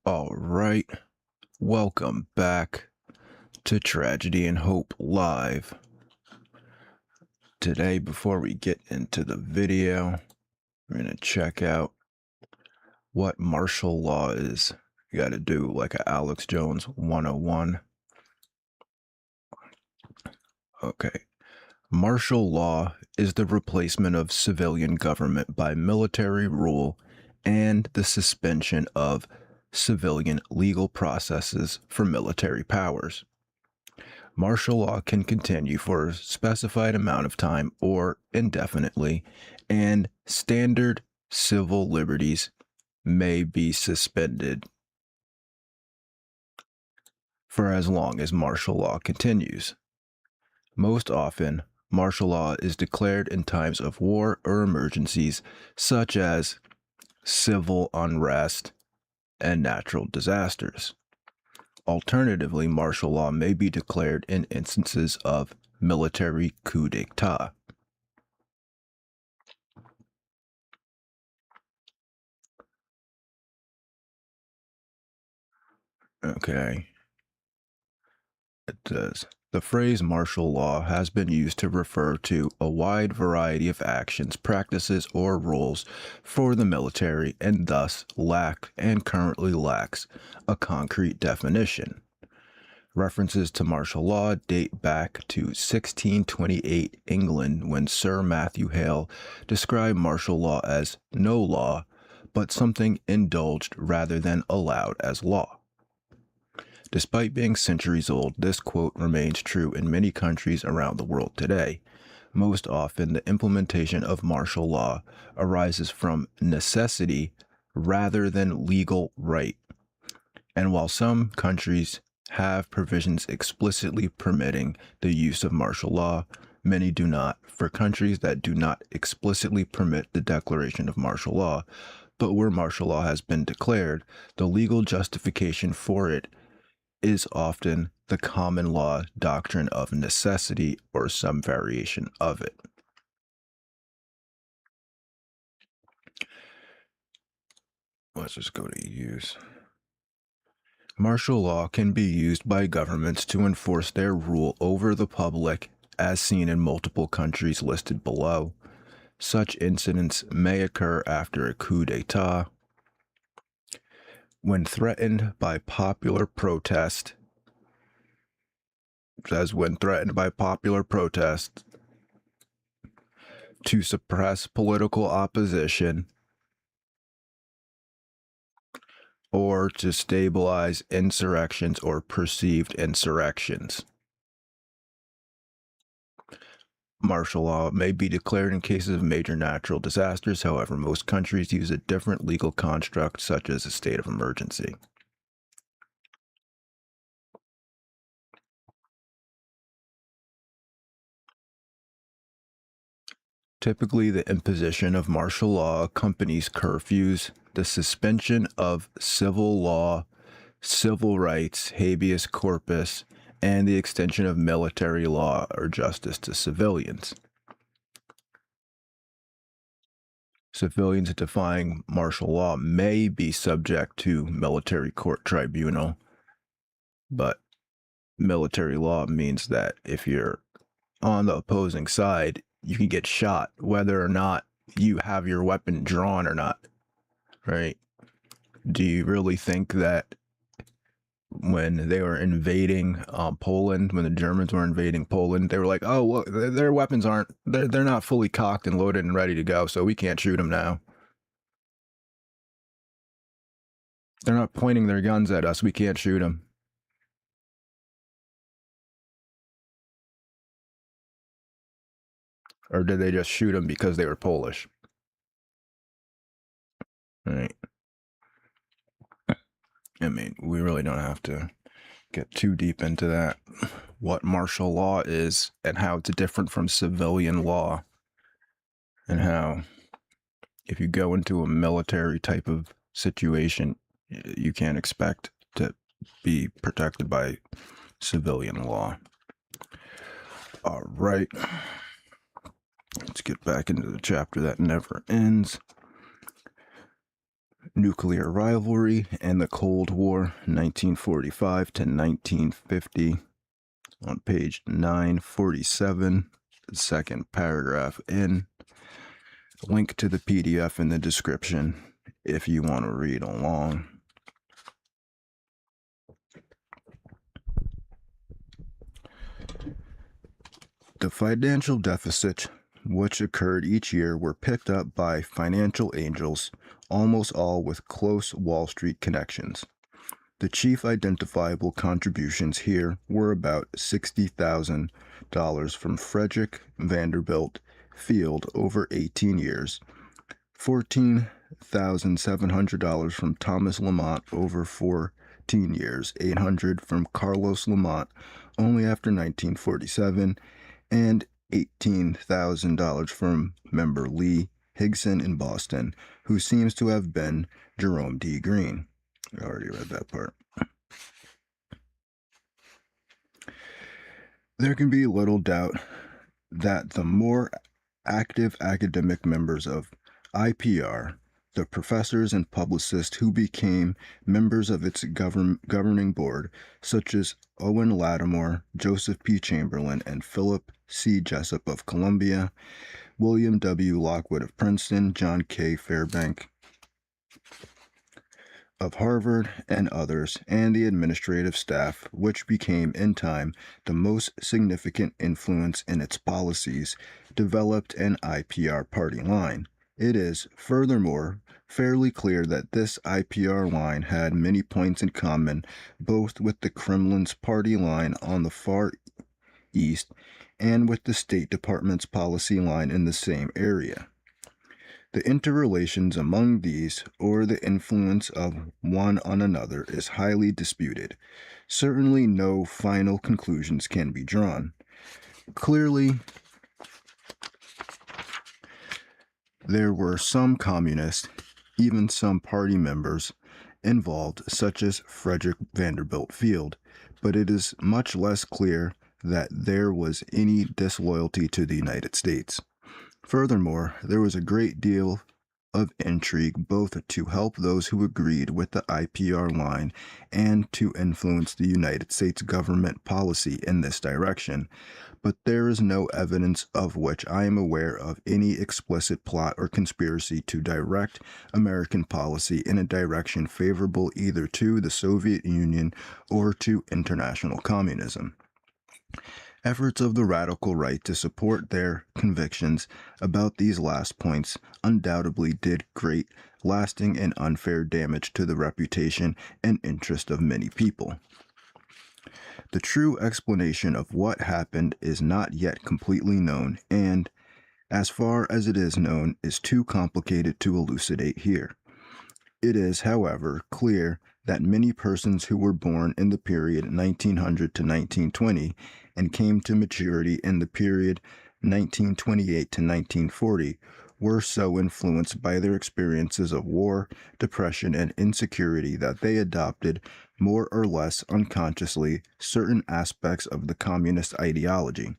All right, welcome back to Tragedy and Hope Live. Today, before we get into the video, we're going to check out what martial law is. You got to do like a Alex Jones 101. Okay. Martial law is the replacement of civilian government by military rule and the suspension of civilian legal processes for military powers. Martial law can continue for a specified amount of time or indefinitely, and standard civil liberties may be suspended for as long as martial law continues. Most often, martial law is declared in times of war or emergencies such as civil unrest and natural disasters. Alternatively, martial law may be declared in instances of military coup d'etat. Okay, it says the phrase martial law has been used to refer to a wide variety of actions, practices, or rules for the military and thus currently lacks a concrete definition. References to martial law date back to 1628 England when Sir Matthew Hale described martial law as no law, but something indulged rather than allowed as law. Despite being centuries old, this quote remains true in many countries around the world today. Most often, the implementation of martial law arises from necessity rather than legal right. And while some countries have provisions explicitly permitting the use of martial law, many do not. For countries that do not explicitly permit the declaration of martial law, but where martial law has been declared, the legal justification for it is often the common law doctrine of necessity or some variation of it. Let's just go to use. Martial law can be used by governments to enforce their rule over the public, as seen in multiple countries listed below. Such incidents may occur after a coup d'etat, when threatened by popular protest, to suppress political opposition or to stabilize insurrections or perceived insurrections. Martial law may be declared in cases of major natural disasters. However, most countries use a different legal construct, such as a state of emergency. Typically, the imposition of martial law accompanies curfews, the suspension of civil law, civil rights, habeas corpus, and the extension of military law or justice to civilians. Civilians defying martial law may be subject to military court tribunal, but military law means that if you're on the opposing side, you can get shot whether or not you have your weapon drawn or not, right? Do you really think that when they were invading Poland, when the Germans were invading Poland, they were like, oh, well, their weapons they're not fully cocked and loaded and ready to go, so we can't shoot them now. They're not pointing their guns at us, we can't shoot them. Or did they just shoot them because they were Polish? Right. I mean, we really don't have to get too deep into that. What martial law is and how it's different from civilian law, and how if you go into a military type of situation, you can't expect to be protected by civilian law. All right. Let's get back into the chapter that never ends. Nuclear Rivalry and the Cold War, 1945 to 1950, on page 947, second paragraph in. Link to the PDF in the description if you want to read along. The financial deficit, which occurred each year, were picked up by financial angels, almost all with close Wall Street connections. The chief identifiable contributions here were about $60,000 from Frederick Vanderbilt Field over 18 years, $14,700 from Thomas Lamont over 14 years, $800 from Carlos Lamont only after 1947, and $18,000 from member Lee Higson in Boston, who seems to have been Jerome D. Green. I already read that part. There can be little doubt that the more active academic members of IPR, the professors and publicists who became members of its governing board, such as Owen Lattimore, Joseph P. Chamberlain, and Philip C. Jessup of Columbia, William W. Lockwood of Princeton, John K. Fairbank of Harvard, and others, and the administrative staff, which became in time the most significant influence in its policies, developed an IPR party line. It is, furthermore, fairly clear that this IPR line had many points in common both with the Kremlin's party line on the far east and with the State Department's policy line in the same area. The interrelations among these, or the influence of one on another, is highly disputed. Certainly no final conclusions can be drawn. Clearly, there were some communists, even some party members, involved, such as Frederick Vanderbilt Field, but it is much less clear that there was any disloyalty to the United States. Furthermore, there was a great deal of intrigue both to help those who agreed with the IPR line and to influence the United States government policy in this direction, but there is no evidence of which I am aware of any explicit plot or conspiracy to direct American policy in a direction favorable either to the Soviet Union or to international communism. Efforts of the radical right to support their convictions about these last points undoubtedly did great, lasting, and unfair damage to the reputation and interest of many people. The true explanation of what happened is not yet completely known, and, as far as it is known, is too complicated to elucidate here. It is, however, clear that many persons who were born in the period 1900 to 1920 and came to maturity in the period 1928 to 1940 were so influenced by their experiences of war, depression, and insecurity that they adopted, more or less unconsciously, certain aspects of the communist ideology,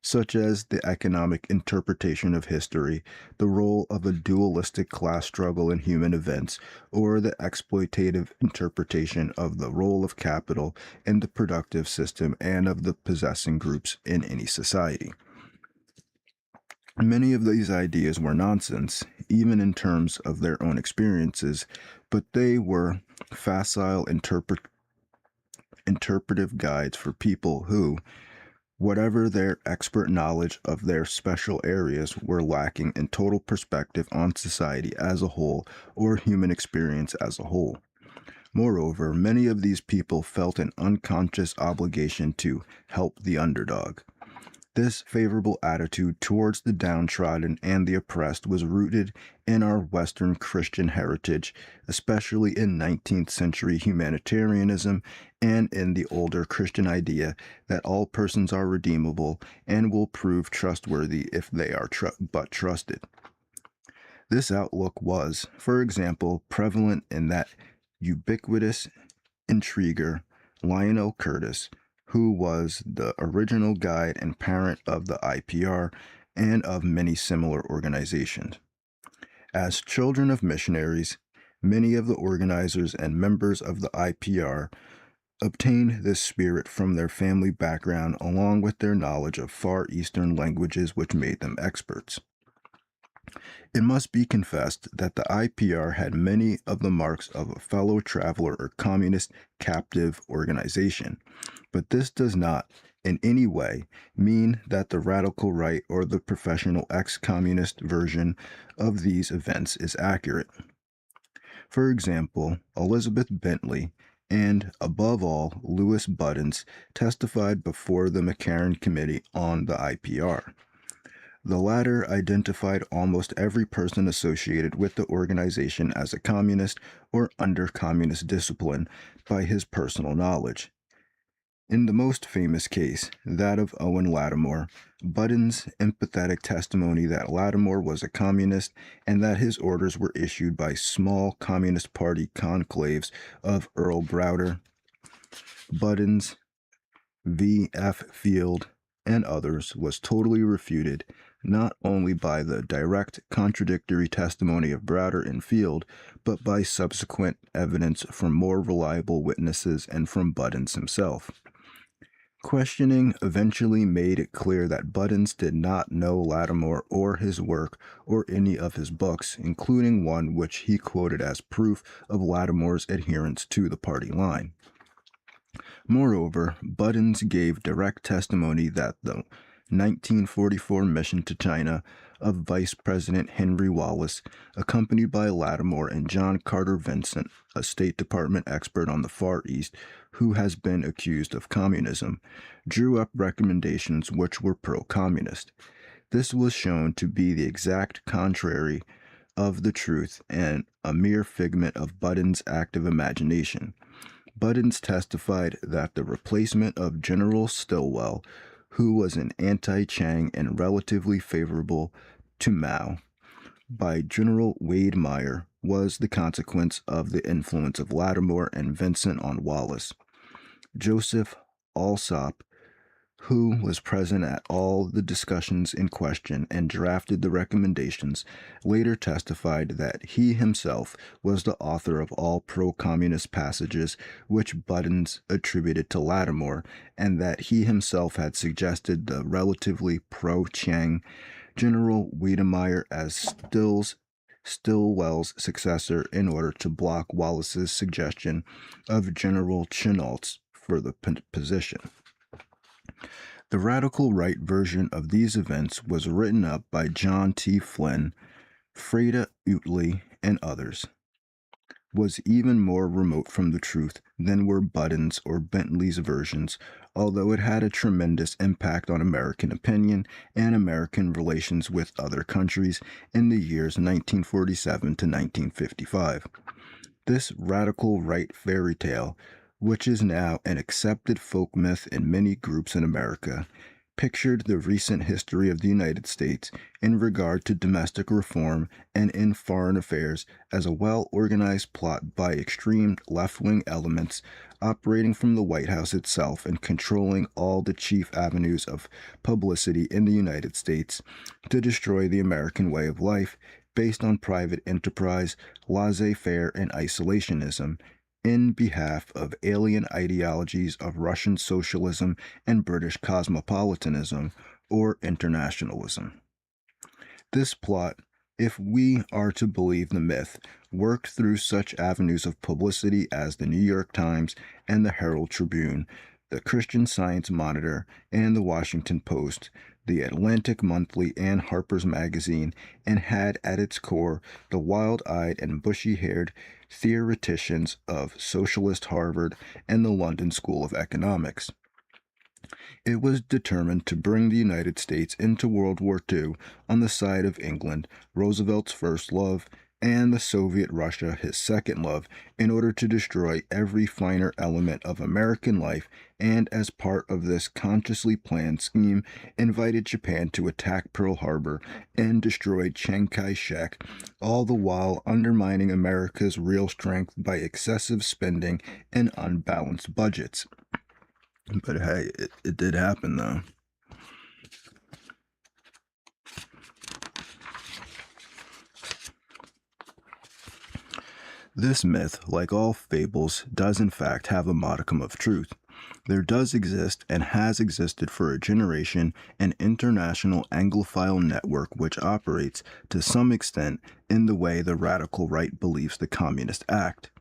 such as the economic interpretation of history, the role of a dualistic class struggle in human events, or the exploitative interpretation of the role of capital in the productive system and of the possessing groups in any society. Many of these ideas were nonsense, even in terms of their own experiences, but they were facile interpretive guides for people who, whatever their expert knowledge of their special areas, were lacking in total perspective on society as a whole or human experience as a whole. Moreover, many of these people felt an unconscious obligation to help the underdog. This favorable attitude towards the downtrodden and the oppressed was rooted in our Western Christian heritage, especially in 19th century humanitarianism and in the older Christian idea that all persons are redeemable and will prove trustworthy if they are but trusted. This outlook was, for example, prevalent in that ubiquitous intriguer Lionel Curtis, who was the original guide and parent of the IPR and of many similar organizations. As children of missionaries, Many of the organizers and members of the IPR obtained this spirit from their family background along with their knowledge of Far Eastern languages, which made them experts. It must be confessed that the IPR had many of the marks of a fellow traveler or communist captive organization, but this does not in any way mean that the radical right or the professional ex-communist version of these events is accurate. For example, Elizabeth Bentley and, above all, Louis Buttons testified before the McCarran Committee on the IPR. The latter identified almost every person associated with the organization as a communist or under communist discipline by his personal knowledge. In the most famous case, that of Owen Lattimore, Buttons' empathetic testimony that Lattimore was a communist and that his orders were issued by small Communist Party conclaves of Earl Browder, Buttons, V.F. Field, and others was totally refuted not only by the direct contradictory testimony of Browder and Field, but by subsequent evidence from more reliable witnesses and from Buttons himself. Questioning eventually made it clear that Buttons did not know Lattimore or his work or any of his books, including one which he quoted as proof of Lattimore's adherence to the party line. Moreover, Buttons gave direct testimony that the 1944 mission to China of Vice President Henry Wallace, accompanied by Lattimore and John Carter Vincent, a State Department expert on the Far East who has been accused of communism, drew up recommendations which were pro-communist. This was shown to be the exact contrary of the truth and a mere figment of Buttons' active imagination. Buttons testified that the replacement of General Stilwell, who was an anti-Chiang and relatively favorable to Mao, by General Wade Meyer was the consequence of the influence of Lattimore and Vincent on Wallace. Joseph Alsop, who was present at all the discussions in question and drafted the recommendations, later testified that he himself was the author of all pro-communist passages which Buttons attributed to Lattimore, and that he himself had suggested the relatively pro-Chiang General Wedemeyer as Stilwell's successor in order to block Wallace's suggestion of General Chennault's for the position. The radical right version of these events was written up by John T. Flynn, Freda Utley, and others, was even more remote from the truth than were Buttons or Bentley's versions, although it had a tremendous impact on American opinion and American relations with other countries in the years 1947 to 1955. This radical right fairy tale, which is now an accepted folk myth in many groups in America, pictured the recent history of the United States in regard to domestic reform and in foreign affairs as a well-organized plot by extreme left-wing elements operating from the White House itself and controlling all the chief avenues of publicity in the United States to destroy the American way of life based on private enterprise, laissez-faire, and isolationism, in behalf of alien ideologies of Russian socialism and British cosmopolitanism or internationalism. This plot, if we are to believe the myth, worked through such avenues of publicity as the New York Times and the Herald Tribune, the Christian Science Monitor, and the Washington Post, the Atlantic Monthly, and Harper's Magazine, and had at its core the wild-eyed and bushy-haired theoreticians of Socialist Harvard and the London School of Economics. It was determined to bring the United States into World War II on the side of England, Roosevelt's first love, and the Soviet Russia, his second love, in order to destroy every finer element of American life, and as part of this consciously planned scheme, invited Japan to attack Pearl Harbor and destroyed Chiang Kai-shek, all the while undermining America's real strength by excessive spending and unbalanced budgets. But hey, it did happen though. This myth, like all fables, does in fact have a modicum of truth. There does exist, and has existed for a generation, an international Anglophile network which operates, to some extent, in the way the radical right believes the communists act.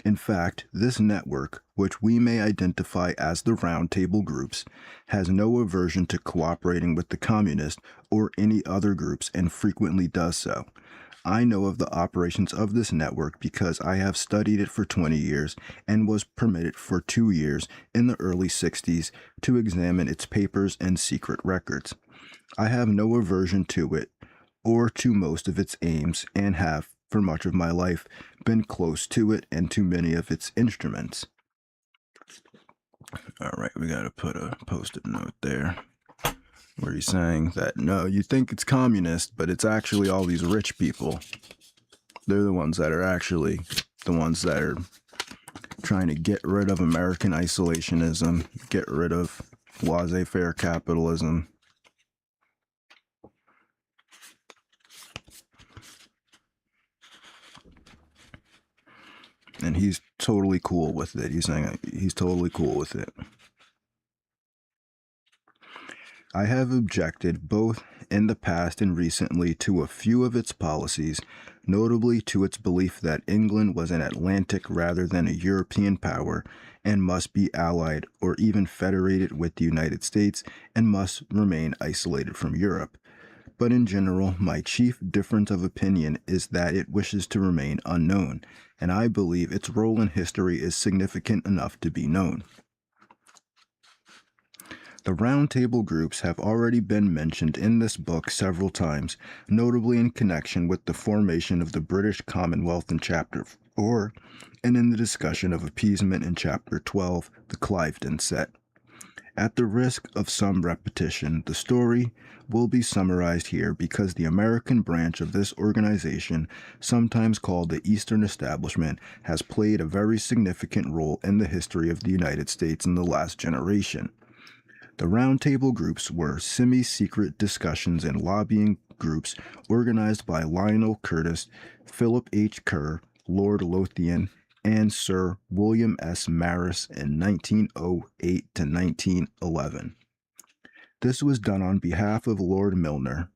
In fact, this network, which we may identify as the Round Table groups, has no aversion to cooperating with the communists or any other groups and frequently does so. I know of the operations of this network because I have studied it for 20 years and was permitted for 2 years in the early 60s to examine its papers and secret records. I have no aversion to it or to most of its aims and have, for much of my life, been close to it and to many of its instruments. All right, we got to put a post-it note there where he's saying that, no, you think it's communist, but it's actually all these rich people. They're the ones that are actually the ones that are trying to get rid of American isolationism, get rid of laissez-faire capitalism. And he's totally cool with it. He's saying he's totally cool with it. I have objected both in the past and recently to a few of its policies, notably to its belief that England was an Atlantic rather than a European power and must be allied or even federated with the United States and must remain isolated from Europe. But in general, my chief difference of opinion is that it wishes to remain unknown, and I believe its role in history is significant enough to be known. The Round Table groups have already been mentioned in this book several times, notably in connection with the formation of the British Commonwealth in Chapter 4, and in the discussion of appeasement in Chapter 12, the Cliveden set. At the risk of some repetition, the story will be summarized here because the American branch of this organization, sometimes called the Eastern Establishment, has played a very significant role in the history of the United States in the last generation. The Round Table groups were semi-secret discussions and lobbying groups organized by Lionel Curtis, Philip H. Kerr, Lord Lothian, and Sir William S. Maris in 1908 to 1911. This was done on behalf of Lord Milner,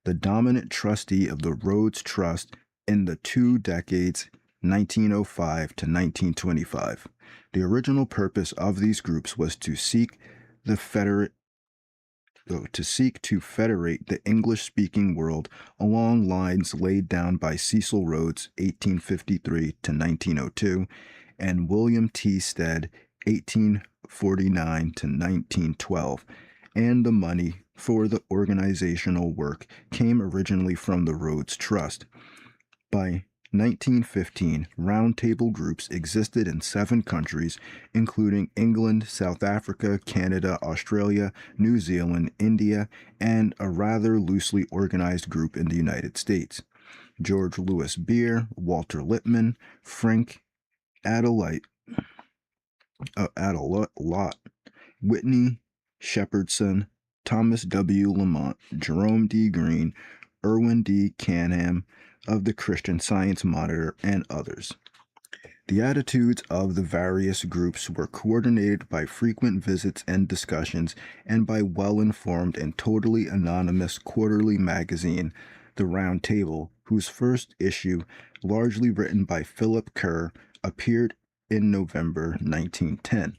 the dominant trustee of the Rhodes Trust in the 2 decades 1905 to 1925. The original purpose of these groups was to seek to federate the English-speaking world along lines laid down by Cecil Rhodes, 1853 to 1902, and William T. Stead, 1849 to 1912, and the money for the organizational work came originally from the Rhodes Trust. By 1915, Round Table groups existed in 7 countries, including England, South Africa, Canada, Australia, New Zealand, India, and a rather loosely organized group in the United States. George Louis Beer, Walter Lippmann, Frank Adelite, Whitney Shepherdson, Thomas W. Lamont, Jerome D. Green, Irwin D. Canham of the Christian Science Monitor, and others. The attitudes of the various groups were coordinated by frequent visits and discussions and by well-informed and totally anonymous quarterly magazine, The Round Table, whose first issue, largely written by Philip Kerr, appeared in November 1910.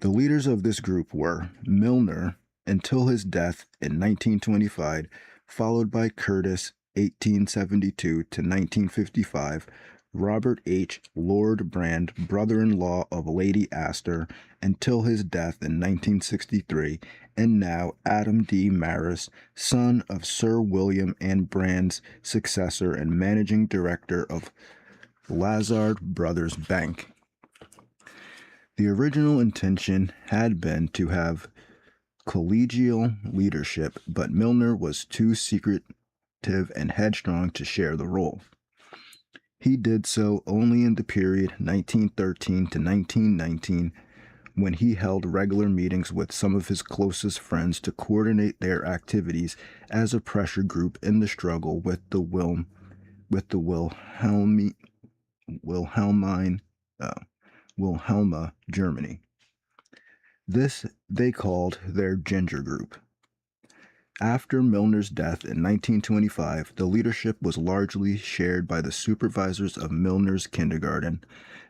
The leaders of this group were Milner, until his death in 1925, followed by Curtis, 1872 to 1955, Robert H. Lord Brand, brother-in-law of Lady Astor, until his death in 1963, and now Adam D. Maris, son of Sir William and Brand's successor and managing director of Lazard Brothers Bank. The original intention had been to have collegial leadership, but Milner was too secretive and headstrong to share the role. He did so only in the period 1913 to 1919, when he held regular meetings with some of his closest friends to coordinate their activities as a pressure group in the struggle with the Wilhelmine, uh, Wilhelma, Germany. This they called their Ginger Group. After Milner's death in 1925, the leadership was largely shared by the supervisors of Milner's kindergarten,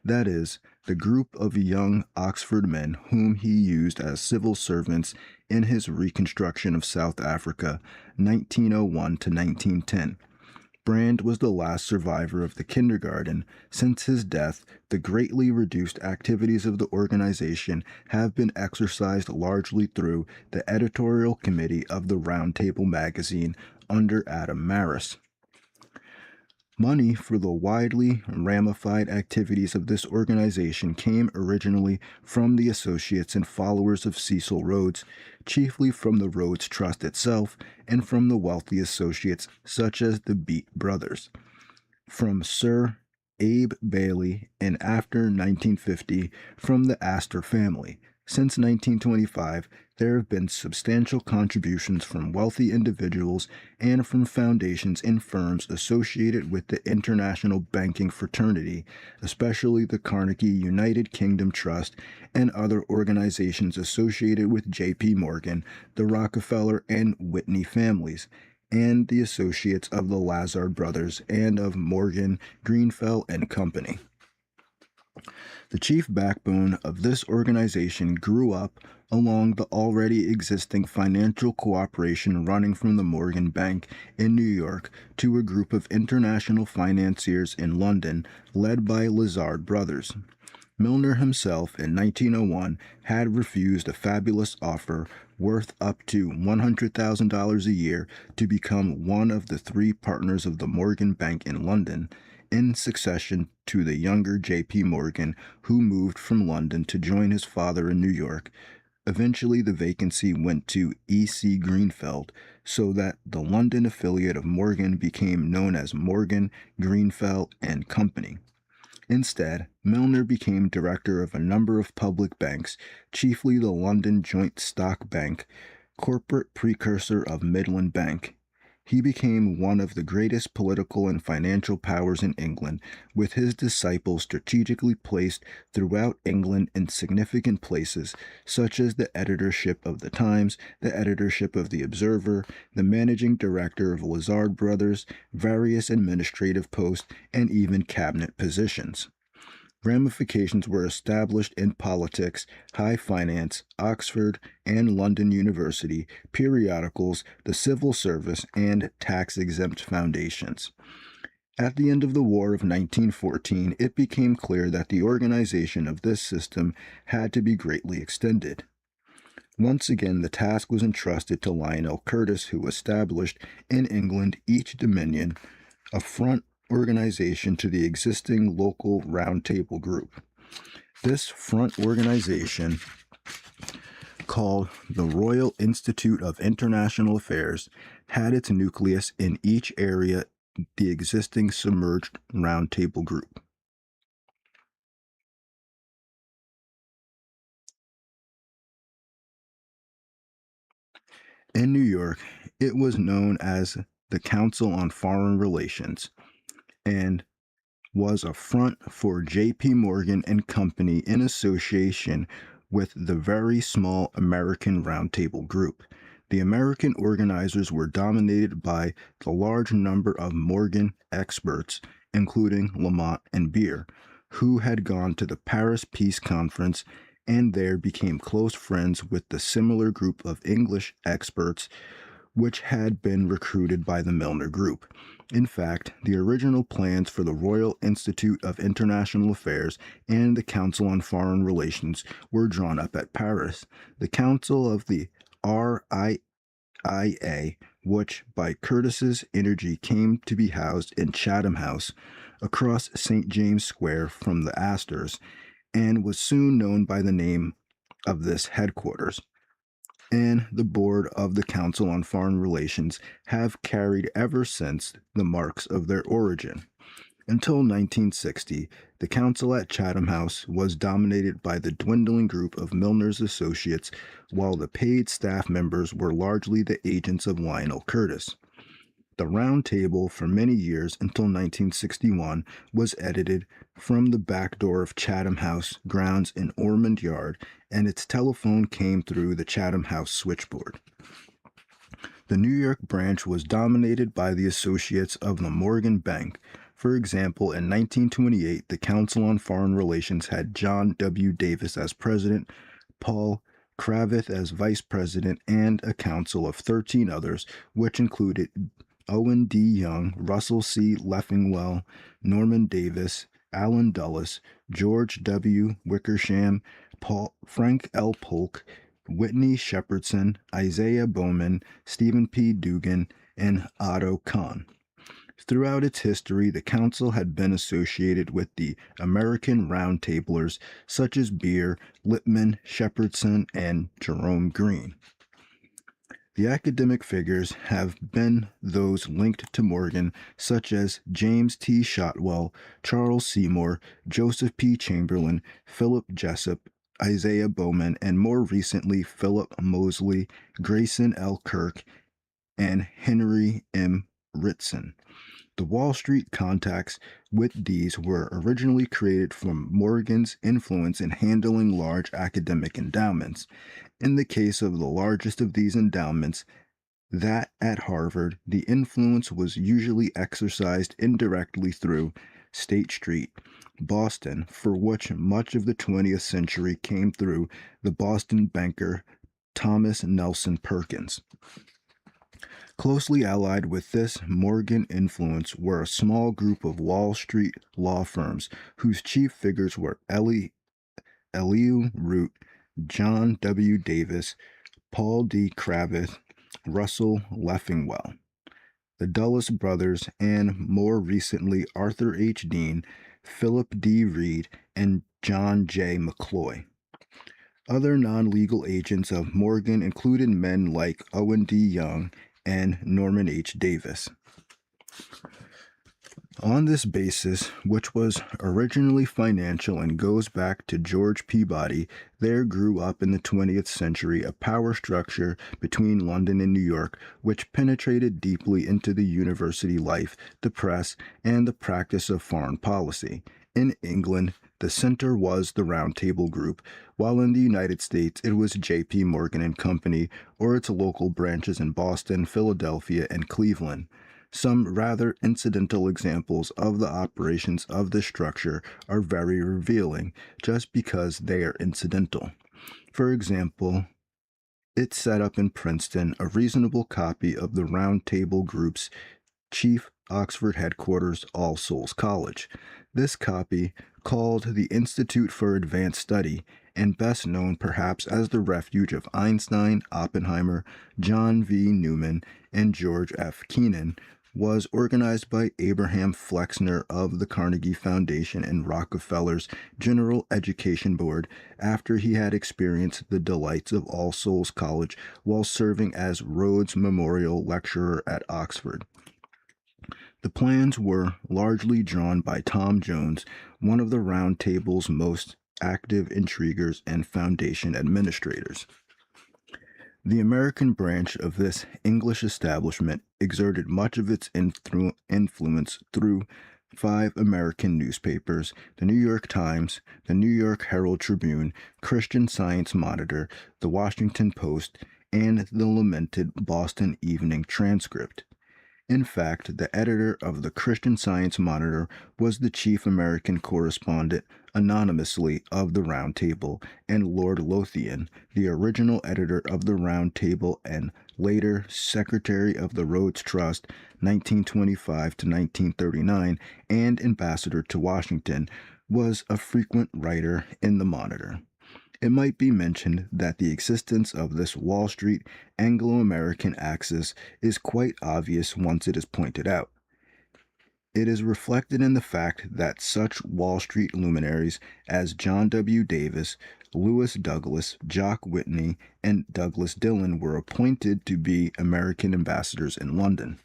that is, the group of young Oxford men whom he used as civil servants in his reconstruction of South Africa, 1901 to 1910. Brand was the last survivor of the kindergarten. Since his death, the greatly reduced activities of the organization have been exercised largely through the editorial committee of the Round Table magazine under Adam Maris. Money for the widely ramified activities of this organization came originally from the associates and followers of Cecil Rhodes, chiefly from the Rhodes Trust itself and from the wealthy associates such as the Beat brothers. From Sir Abe Bailey and after 1950 from the Astor family. Since 1925, there have been substantial contributions from wealthy individuals and from foundations and firms associated with the international banking fraternity, especially the Carnegie United Kingdom Trust and other organizations associated with J.P. Morgan, the Rockefeller and Whitney families, and the associates of the Lazard brothers and of Morgan, Greenfell and Company. The chief backbone of this organization grew up along the already existing financial cooperation running from the Morgan Bank in New York to a group of international financiers in London led by Lazard brothers. Milner himself in 1901 had refused a fabulous offer worth up to $100,000 a year to become one of the three partners of the Morgan Bank in London, in succession to the younger J.P. Morgan, who moved from London to join his father in New York. Eventually, the vacancy went to E.C. Greenfeld, so that the London affiliate of Morgan became known as Morgan, Greenfell and Company. Instead, Milner became director of a number of public banks, chiefly the London Joint Stock Bank, corporate precursor of Midland Bank. He became one of the greatest political and financial powers in England, with his disciples strategically placed throughout England in significant places, such as the editorship of the Times, the editorship of the Observer, the managing director of Lazard Brothers, various administrative posts, and even cabinet positions. Ramifications were established in politics, high finance, Oxford and London University, periodicals, the civil service, and tax-exempt foundations. At the end of the War of 1914, it became clear that the organization of this system had to be greatly extended. Once again, the task was entrusted to Lionel Curtis, who established in England each dominion a front organization to the existing local Round Table group. This front organization, called the Royal Institute of International Affairs, had its nucleus in each area the existing submerged Round Table group. In New York, it was known as the Council on Foreign Relations and was a front for J.P. Morgan and Company in association with the very small American Round Table Group. The American organizers were dominated by the large number of Morgan experts, including Lamont and Beer, who had gone to the Paris Peace Conference and there became close friends with the similar group of English experts which had been recruited by the Milner Group. In fact, the original plans for the Royal Institute of International Affairs and the Council on Foreign Relations were drawn up at Paris. The Council of the RIIA, which by Curtis's energy came to be housed in Chatham House, across St. James Square from the Astors, and was soon known by the name of this headquarters, and the board of the Council on Foreign Relations have carried ever since the marks of their origin. Until 1960, the council at Chatham House was dominated by the dwindling group of Milner's associates, while the paid staff members were largely the agents of Lionel Curtis. The Round Table, for many years until 1961, was edited from the back door of Chatham House grounds in Ormond Yard, and its telephone came through the Chatham House switchboard. The New York branch was dominated by the associates of the Morgan Bank. For example, in 1928, the Council on Foreign Relations had John W. Davis as president, Paul Cravath as vice president, and a council of 13 others, which included Owen D. Young, Russell C. Leffingwell, Norman Davis, Allen Dulles, George W. Wickersham, Frank L. Polk, Whitney Shepherdson, Isaiah Bowman, Stephen P. Dugan, and Otto Kahn. Throughout its history, the council had been associated with the American Round Tablers such as Beer, Lippman, Shepherdson, and Jerome Green. The academic figures have been those linked to Morgan, such as James T. Shotwell, Charles Seymour, Joseph P. Chamberlain, Philip Jessup, Isaiah Bowman, and more recently Philip Mosley, Grayson L. Kirk, and Henry M. Ritson. The Wall Street contacts with these were originally created from Morgan's influence in handling large academic endowments. In the case of the largest of these endowments, that at Harvard, the influence was usually exercised indirectly through State Street, Boston, for which much of the 20th century came through the Boston banker Thomas Nelson Perkins. Closely allied with this Morgan influence were a small group of Wall Street law firms whose chief figures were Elihu Root, John W. Davis, Paul D. Cravath, Russell Leffingwell, the Dulles brothers, and more recently Arthur H. Dean, Philip D. Reed, and John J. McCloy. Other non-legal agents of Morgan included men like Owen D. Young and Norman H. Davis. On this basis, which was originally financial and goes back to George Peabody, there grew up in the 20th century a power structure between London and New York, which penetrated deeply into the university life, the press, and the practice of foreign policy. In England, the center was the Round Table Group, while in the United States it was J.P. Morgan and Company, or its local branches in Boston, Philadelphia, and Cleveland. Some rather incidental examples of the operations of this structure are very revealing, just because they are incidental. For example, it set up in Princeton a reasonable copy of the Round Table Group's chief Oxford headquarters, All Souls College. This copy, called the Institute for Advanced Study, and best known perhaps as the refuge of Einstein, Oppenheimer, John V. Newman, and George F. Kennan, was organized by Abraham Flexner of the Carnegie Foundation and Rockefeller's General Education Board after he had experienced the delights of All Souls College while serving as Rhodes Memorial Lecturer at Oxford. The plans were largely drawn by Tom Jones, one of the Round Table's most active intriguers and foundation administrators. The American branch of this English establishment exerted much of its influence through 5 American newspapers: the New York Times, the New York Herald Tribune, Christian Science Monitor, the Washington Post, and the lamented Boston Evening Transcript. In fact, the editor of the Christian Science Monitor was the chief American correspondent, anonymously, of the Round Table, and Lord Lothian, the original editor of the Round Table and later Secretary of the Rhodes Trust, 1925 to 1939, and ambassador to Washington, was a frequent writer in the Monitor. It might be mentioned that the existence of this Wall Street Anglo-American axis is quite obvious once it is pointed out. It is reflected in the fact that such Wall Street luminaries as John W. Davis, Lewis Douglas, Jock Whitney, and Douglas Dillon were appointed to be American ambassadors in London.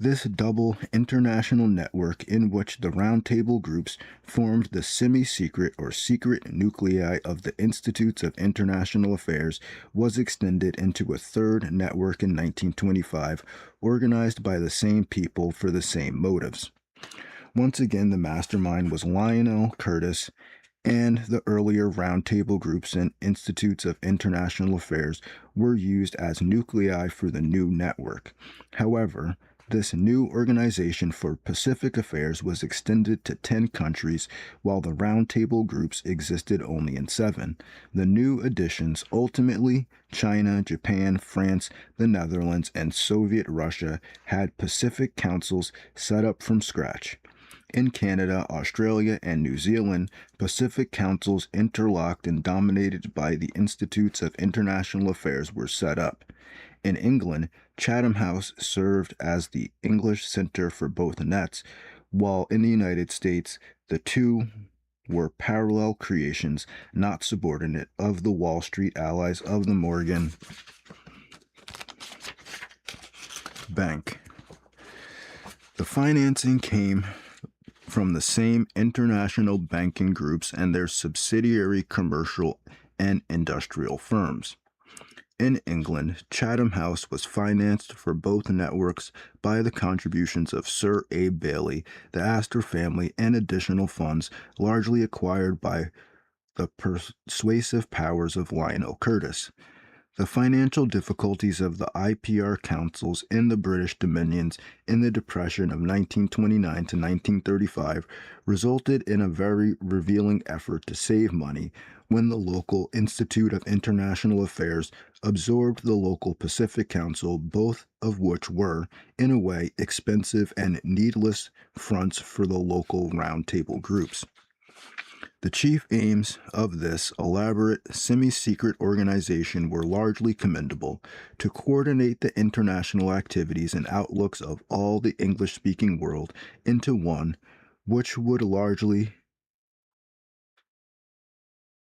This double international network, in which the roundtable groups formed the semi-secret or secret nuclei of the Institutes of International Affairs, was extended into a third network in 1925, organized by the same people for the same motives. Once again, the mastermind was Lionel Curtis, and the earlier roundtable groups and institutes of international affairs were used as nuclei for the new network. However, this new organization for Pacific affairs was extended to 10 countries, while the roundtable groups existed only in 7. The new additions, ultimately China, Japan, France, the Netherlands, and Soviet Russia, had Pacific councils set up from scratch. In Canada, Australia, and New Zealand, Pacific councils interlocked and dominated by the Institutes of International Affairs were set up. In England, Chatham House served as the English center for both nets, while in the United States, the two were parallel creations, not subordinate, of the Wall Street allies of the Morgan Bank. The financing came from the same international banking groups and their subsidiary commercial and industrial firms. In England, Chatham House was financed for both networks by the contributions of Sir A. Bailey, the Astor family, and additional funds largely acquired by the persuasive powers of Lionel Curtis. The financial difficulties of the IPR councils in the British Dominions in the Depression of 1929 to 1935 resulted in a very revealing effort to save money when the local Institute of International Affairs absorbed the local Pacific Council, both of which were, in a way, expensive and needless fronts for the local roundtable groups. The chief aims of this elaborate, semi-secret organization were largely commendable: to coordinate the international activities and outlooks of all the English-speaking world into one, which would largely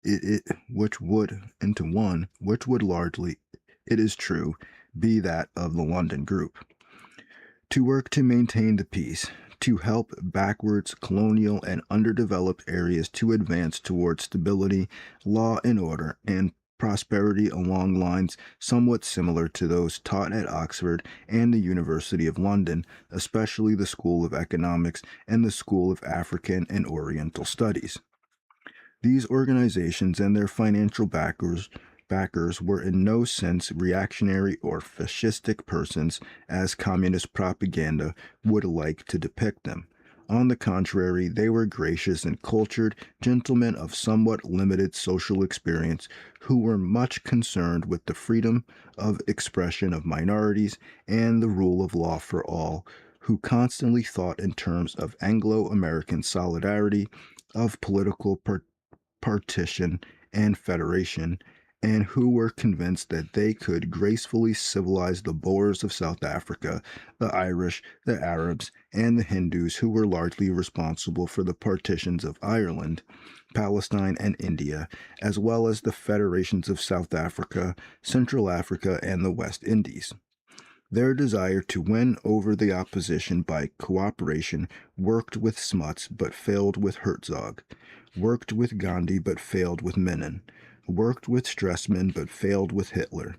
it is true, be that of the London group. To work to maintain the peace, to help backwards, colonial, and underdeveloped areas to advance toward stability, law and order, and prosperity along lines somewhat similar to those taught at Oxford and the University of London, especially the School of Economics and the School of African and Oriental Studies. These organizations and their financial backers were in no sense reactionary or fascistic persons as communist propaganda would like to depict them. On the contrary, they were gracious and cultured gentlemen of somewhat limited social experience who were much concerned with the freedom of expression of minorities and the rule of law for all, who constantly thought in terms of Anglo-American solidarity, of political partition and federation, and who were convinced that they could gracefully civilize the Boers of South Africa, the Irish, the Arabs, and the Hindus who were largely responsible for the partitions of Ireland, Palestine, and India, as well as the federations of South Africa, Central Africa, and the West Indies. Their desire to win over the opposition by cooperation worked with Smuts but failed with Herzog, worked with Gandhi but failed with Menon, worked with Stresemann but failed with Hitler,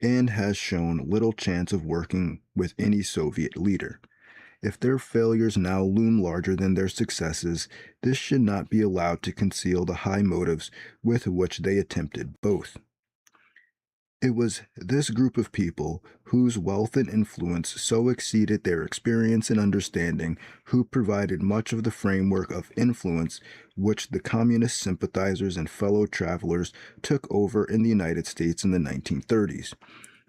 and has shown little chance of working with any Soviet leader. If their failures now loom larger than their successes, this should not be allowed to conceal the high motives with which they attempted both. It was this group of people, whose wealth and influence so exceeded their experience and understanding, who provided much of the framework of influence which the communist sympathizers and fellow travelers took over in the United States in the 1930s.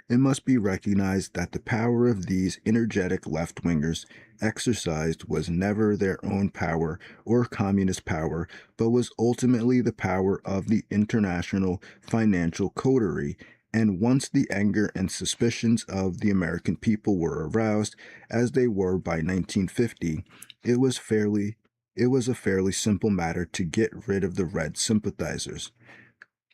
It must be recognized that the power of these energetic left-wingers exercised was never their own power or communist power, but was ultimately the power of the international financial coterie. And once the anger and suspicions of the American people were aroused, as they were by 1950, it was a fairly simple matter to get rid of the red sympathizers.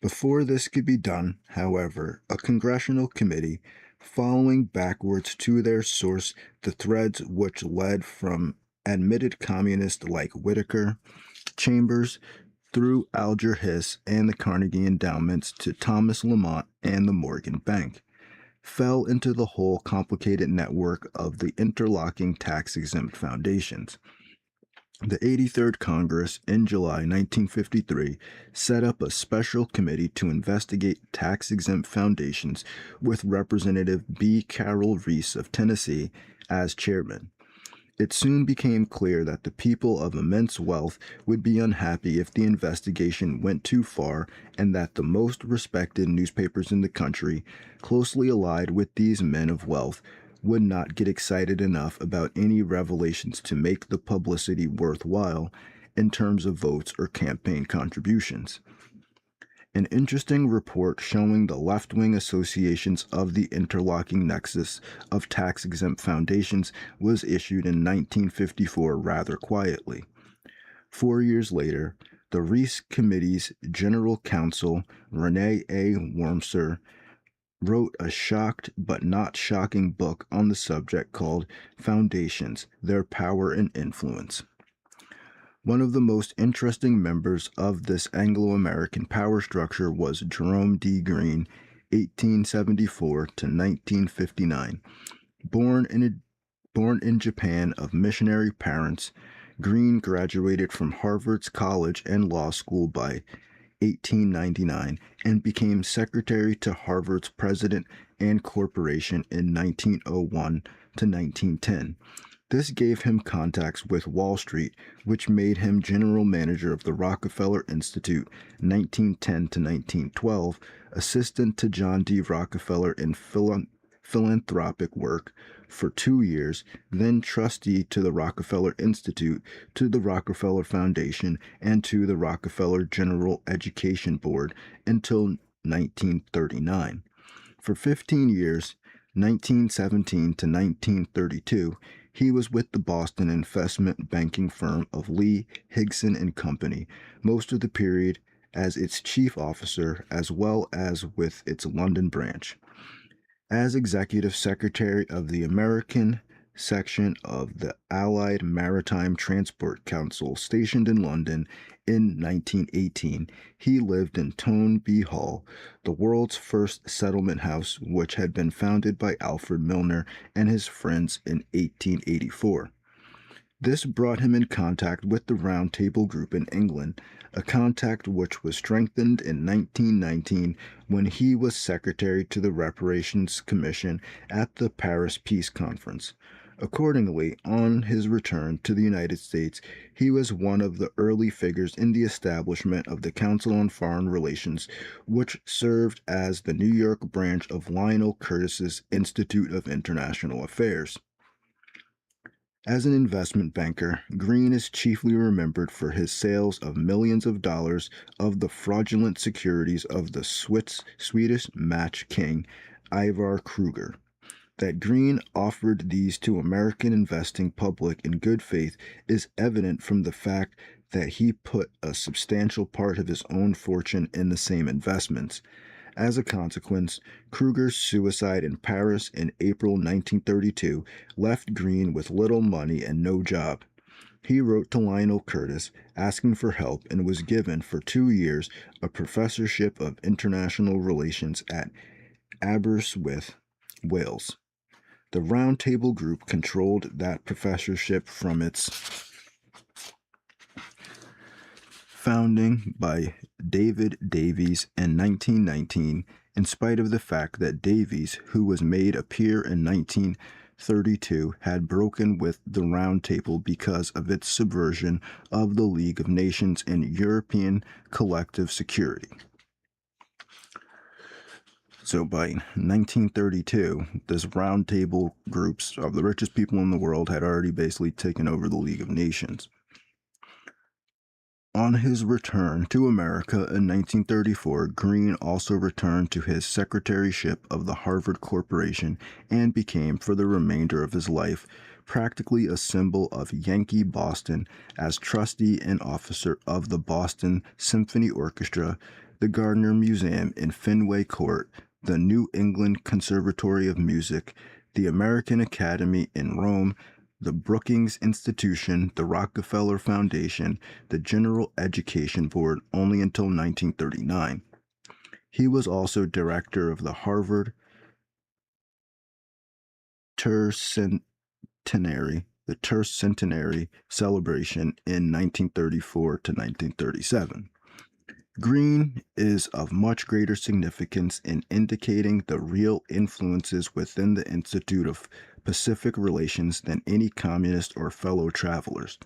Before this could be done, however, a congressional committee, following backwards to their source the threads which led from admitted communists like Whitaker, Chambers, through Alger Hiss and the Carnegie Endowments to Thomas Lamont and the Morgan Bank, fell into the whole complicated network of the interlocking tax-exempt foundations. The 83rd Congress in July 1953 set up a special committee to investigate tax-exempt foundations with Representative B. Carroll Reese of Tennessee as chairman. It soon became clear that the people of immense wealth would be unhappy if the investigation went too far, and that the most respected newspapers in the country, closely allied with these men of wealth, would not get excited enough about any revelations to make the publicity worthwhile in terms of votes or campaign contributions. An interesting report showing the left-wing associations of the interlocking nexus of tax-exempt foundations was issued in 1954 rather quietly. 4 years later, the Reese Committee's General Counsel, Rene A. Wormser, wrote a shocked but not shocking book on the subject called Foundations, Their Power and Influence. One of the most interesting members of this Anglo-American power structure was Jerome D. Green, 1874 to 1959. Born in Japan of missionary parents, Green graduated from Harvard's College and Law School by 1899 and became secretary to Harvard's president and corporation in 1901 to 1910. This gave him contacts with Wall Street, which made him general manager of the Rockefeller Institute 1910 to 1912, assistant to John D. Rockefeller in philanthropic work for 2 years, then trustee to the Rockefeller Institute, to the Rockefeller Foundation, and to the Rockefeller General Education Board until 1939. For 15 years, 1917 to 1932, he was with the Boston investment banking firm of Lee, Higson and Company, most of the period as its chief officer as well as with its London branch. As executive secretary of the American section of the Allied Maritime Transport Council stationed in London in 1918, he lived in Toneby Hall, the world's first settlement house, which had been founded by Alfred Milner and his friends in 1884. This brought him in contact with the Round Table Group in England, a contact which was strengthened in 1919 when he was secretary to the Reparations Commission at the Paris Peace Conference. Accordingly, on his return to the United States, he was one of the early figures in the establishment of the Council on Foreign Relations, which served as the New York branch of Lionel Curtis's Institute of International Affairs. As an investment banker, Green is chiefly remembered for his sales of millions of dollars of the fraudulent securities of the Swedish match king, Ivar Kruger. That Green offered these to American investing public in good faith is evident from the fact that he put a substantial part of his own fortune in the same investments. As a consequence, Kruger's suicide in Paris in April 1932 left Green with little money and no job. He wrote to Lionel Curtis asking for help and was given for 2 years a professorship of international relations at Aberystwyth, Wales. The Round Table Group controlled that professorship from its founding by David Davies in 1919, in spite of the fact that Davies, who was made a peer in 1932, had broken with the Round Table because of its subversion of the League of Nations and European collective security. So by 1932, this Round Table groups of the richest people in the world had already basically taken over the League of Nations. On his return to America in 1934, Green also returned to his secretaryship of the Harvard Corporation and became, for the remainder of his life, practically a symbol of Yankee Boston as trustee and officer of the Boston Symphony Orchestra, the Gardner Museum in Fenway Court, the New England Conservatory of Music, the American Academy in Rome, the Brookings Institution, the Rockefeller Foundation, the General Education Board only until 1939. He was also director of the Harvard Tercentenary celebration in 1934 to 1937. Green is of much greater significance in indicating the real influences within the Institute of Pacific Relations than any communist or fellow travelers.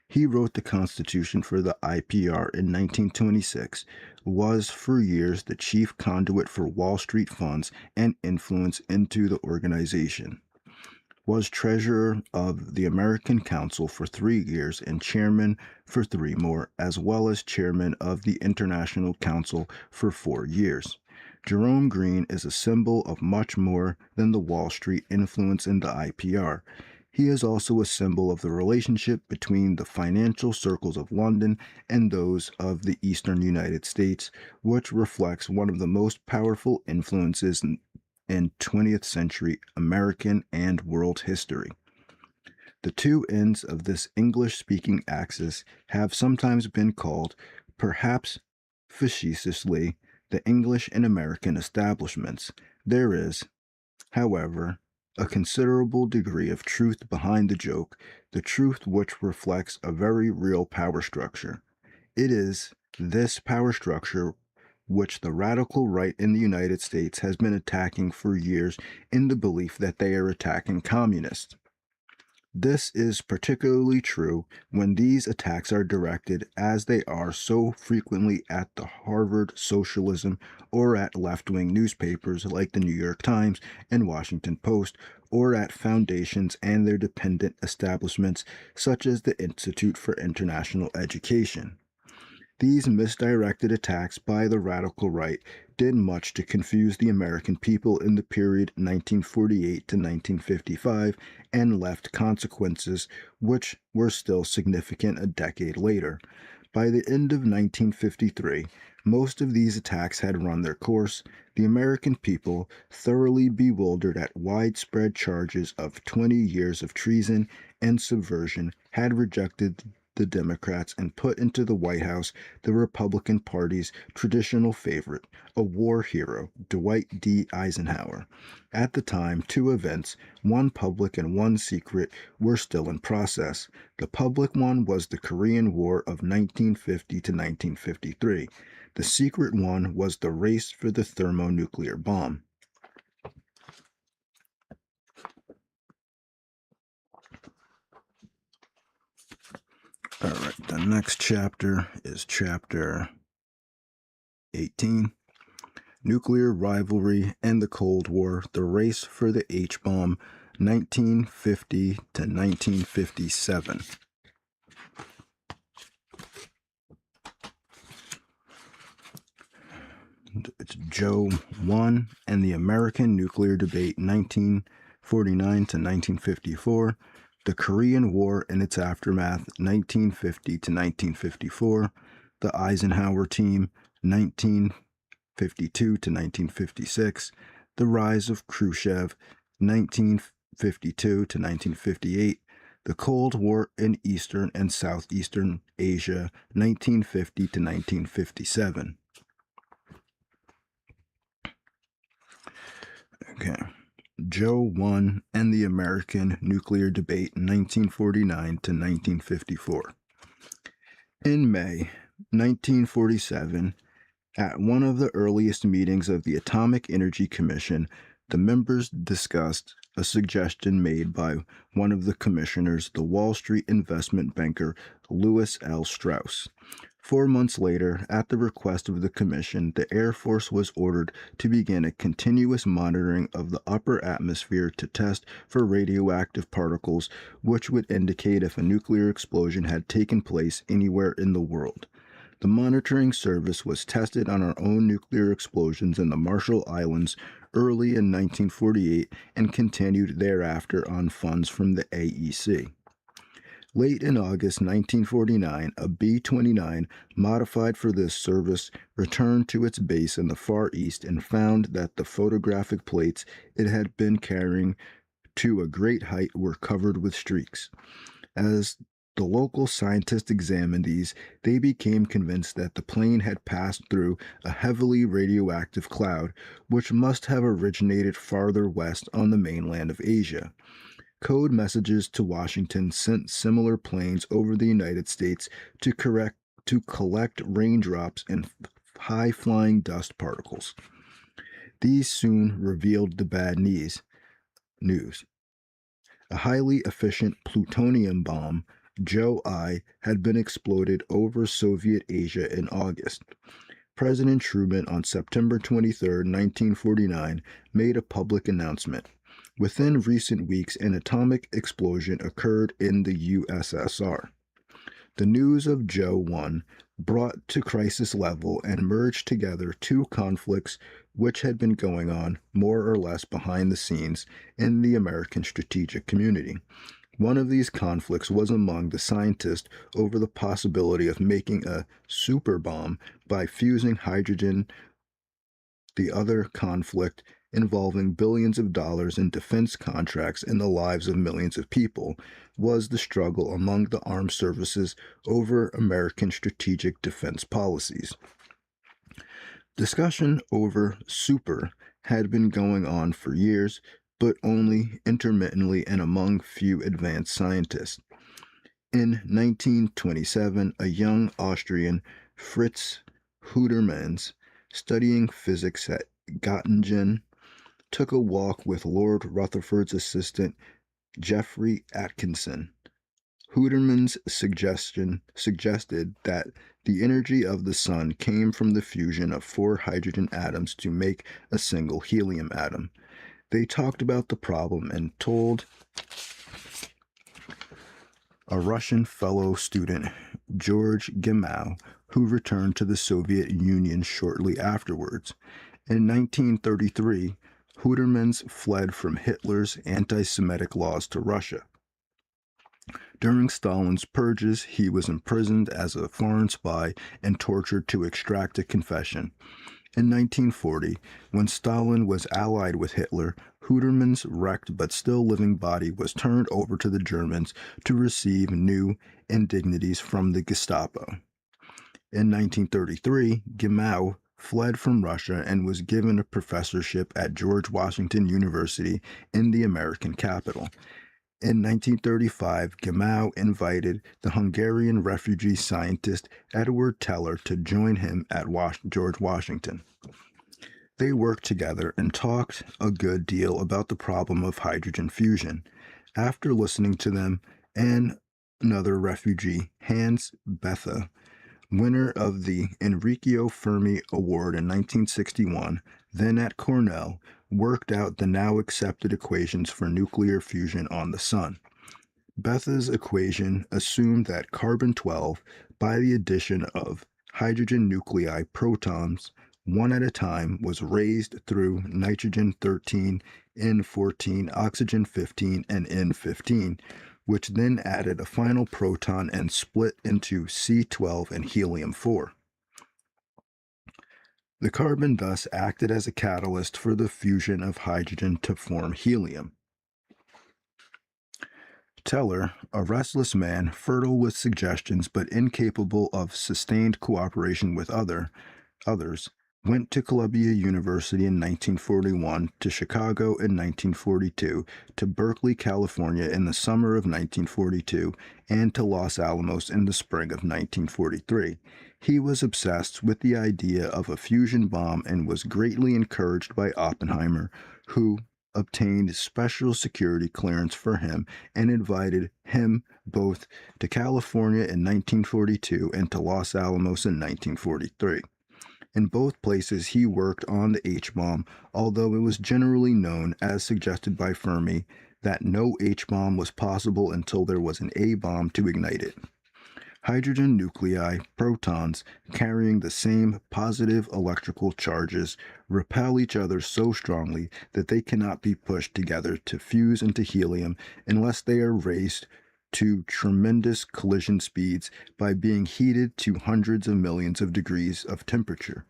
He wrote the Constitution for the IPR in 1926, was for years the chief conduit for Wall Street funds and influence into the organization, was treasurer of the American Council for 3 years and chairman for 3 more, as well as chairman of the International Council for 4 years. Jerome Green is a symbol of much more than the Wall Street influence in the IPR. He is also a symbol of the relationship between the financial circles of London and those of the eastern United States, which reflects one of the most powerful influences in 20th century American and world history. The two ends of this English-speaking axis have sometimes been called, perhaps facetiously, the English and American establishments. There is, however, a considerable degree of truth behind the joke, the truth which reflects a very real power structure. It is this power structure which the radical right in the United States has been attacking for years in the belief that they are attacking communists. This is particularly true when these attacks are directed, as they are so frequently, at the Harvard socialism or at left-wing newspapers like the New York Times and Washington Post, or at foundations and their dependent establishments such as the Institute for International Education. These misdirected attacks by the radical right did much to confuse the American people in the period 1948 to 1955 and left consequences which were still significant a decade later. By the end of 1953, most of these attacks had run their course. The American people, thoroughly bewildered at widespread charges of 20 years of treason and subversion, had rejected the Democrats and put into the White House the Republican Party's traditional favorite, a war hero, Dwight D. Eisenhower. At the time, 2 events, one public and one secret, were still in process. The public one was the Korean War of 1950 to 1953. The secret one was the race for the thermonuclear bomb. All right, the next chapter is chapter 18, Nuclear Rivalry and the Cold War, the Race for the H-Bomb, 1950 to 1957. It's Joe 1 and the American Nuclear Debate, 1949 to 1954. The Korean War and its Aftermath, 1950 to 1954. The Eisenhower Team, 1952 to 1956. The Rise of Khrushchev, 1952 to 1958. The Cold War in Eastern and Southeastern Asia, 1950 to 1957. Okay. Joe 1 and the American Nuclear Debate, 1949 to 1954. In May 1947, at one of the earliest meetings of the Atomic Energy Commission, the members discussed a suggestion made by one of the commissioners, the Wall Street investment banker Lewis L. Strauss. 4 months later, at the request of the Commission, the Air Force was ordered to begin a continuous monitoring of the upper atmosphere to test for radioactive particles, which would indicate if a nuclear explosion had taken place anywhere in the world. The monitoring service was tested on our own nuclear explosions in the Marshall Islands early in 1948 and continued thereafter on funds from the AEC. Late in August 1949, a B-29 modified for this service returned to its base in the Far East and found that the photographic plates it had been carrying to a great height were covered with streaks. As the local scientists examined these, they became convinced that the plane had passed through a heavily radioactive cloud, which must have originated farther west on the mainland of Asia. Code messages to Washington sent similar planes over the United States to collect raindrops and high-flying dust particles. These soon revealed the bad news. A highly efficient plutonium bomb, Joe I, had been exploded over Soviet Asia in August. President Truman, on September 23, 1949, made a public announcement. Within recent weeks, an atomic explosion occurred in the USSR. The news of Joe I brought to crisis level and merged together two conflicts which had been going on, more or less behind the scenes, in the American strategic community. One of these conflicts was among the scientists over the possibility of making a super bomb by fusing hydrogen. The other conflict, involving billions of dollars in defense contracts and the lives of millions of people, was the struggle among the armed services over American strategic defense policies. Discussion over super had been going on for years, but only intermittently and among few advanced scientists. In 1927, a young Austrian, Fritz Heutermans, studying physics at Göttingen, took a walk with Lord Rutherford's assistant, Geoffrey Atkinson. Heutermans suggested that the energy of the sun came from the fusion of 4 hydrogen atoms to make a single helium atom. They talked about the problem and told a Russian fellow student, George Gamow, who returned to the Soviet Union shortly afterwards. In 1933, Heutermans fled from Hitler's anti-Semitic laws to Russia. During Stalin's purges, he was imprisoned as a foreign spy and tortured to extract a confession. In 1940, when Stalin was allied with Hitler, Heutermans' wrecked but still living body was turned over to the Germans to receive new indignities from the Gestapo. In 1933, Gamow fled from Russia and was given a professorship at George Washington University in the American capital. In 1935, Gamow invited the Hungarian refugee scientist Edward Teller to join him at George Washington. They worked together and talked a good deal about the problem of hydrogen fusion. After listening to them and another refugee, Hans Bethe, winner of the Enrico Fermi Award in 1961, then at Cornell, worked out the now accepted equations for nuclear fusion on the Sun. Bethe's equation assumed that carbon-12, by the addition of hydrogen nuclei protons, one at a time, was raised through nitrogen-13, N14, oxygen-15, and N15, which then added a final proton and split into C12 and helium-4. The carbon thus acted as a catalyst for the fusion of hydrogen to form helium. Teller, a restless man, fertile with suggestions but incapable of sustained cooperation with others, went to Columbia University in 1941, to Chicago in 1942, to Berkeley, California in the summer of 1942, and to Los Alamos in the spring of 1943. He was obsessed with the idea of a fusion bomb and was greatly encouraged by Oppenheimer, who obtained special security clearance for him and invited him both to California in 1942 and to Los Alamos in 1943. In both places, he worked on the H-bomb, although it was generally known, as suggested by Fermi, that no H-bomb was possible until there was an A-bomb to ignite it. Hydrogen nuclei, protons, carrying the same positive electrical charges, repel each other so strongly that they cannot be pushed together to fuse into helium unless they are raised to tremendous collision speeds by being heated to hundreds of millions of degrees of temperature.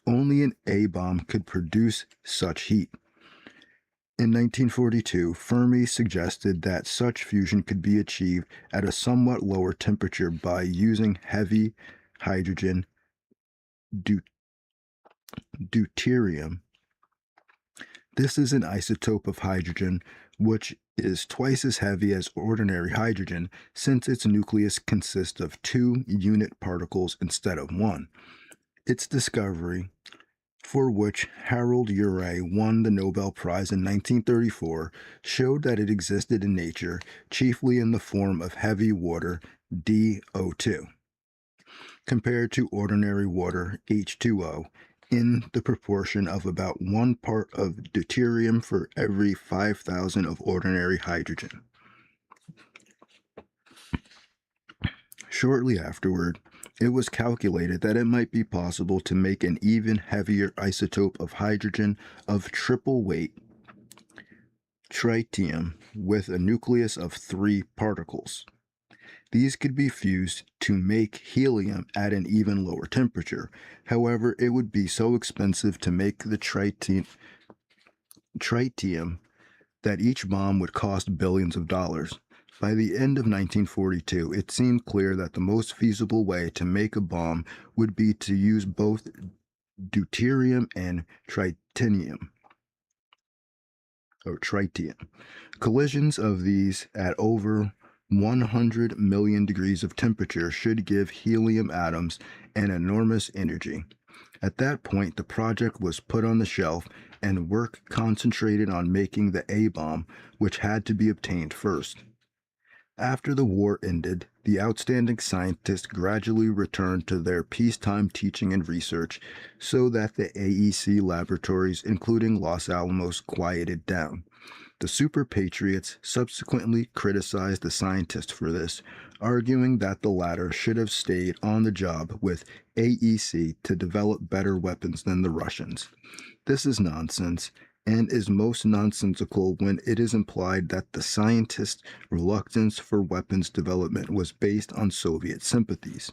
Only an A bomb could produce such heat. In 1942, Fermi suggested that such fusion could be achieved at a somewhat lower temperature by using heavy hydrogen deuterium. This is an isotope of hydrogen which is twice as heavy as ordinary hydrogen since its nucleus consists of 2 unit particles instead of 1. Its discovery, for which Harold Urey won the Nobel Prize in 1934, showed that it existed in nature, chiefly in the form of heavy water, DO2, compared to ordinary water, H2O, in the proportion of about 1 part of deuterium for every 5,000 of ordinary hydrogen. Shortly afterward, it was calculated that it might be possible to make an even heavier isotope of hydrogen of triple weight, tritium, with a nucleus of 3 particles. These could be fused to make helium at an even lower temperature. However, it would be so expensive to make the tritium that each bomb would cost billions of dollars. By the end of 1942, it seemed clear that the most feasible way to make a bomb would be to use both deuterium and tritium. Collisions of these at over 100 million degrees of temperature should give helium atoms an enormous energy. At that point, the project was put on the shelf and work concentrated on making the A-bomb, which had to be obtained first. After the war ended, the outstanding scientists gradually returned to their peacetime teaching and research so that the AEC laboratories, including Los Alamos, quieted down. The super patriots subsequently criticized the scientists for this, arguing that the latter should have stayed on the job with AEC to develop better weapons than the Russians. This is nonsense, and is most nonsensical when it is implied that the scientists' reluctance for weapons development was based on Soviet sympathies.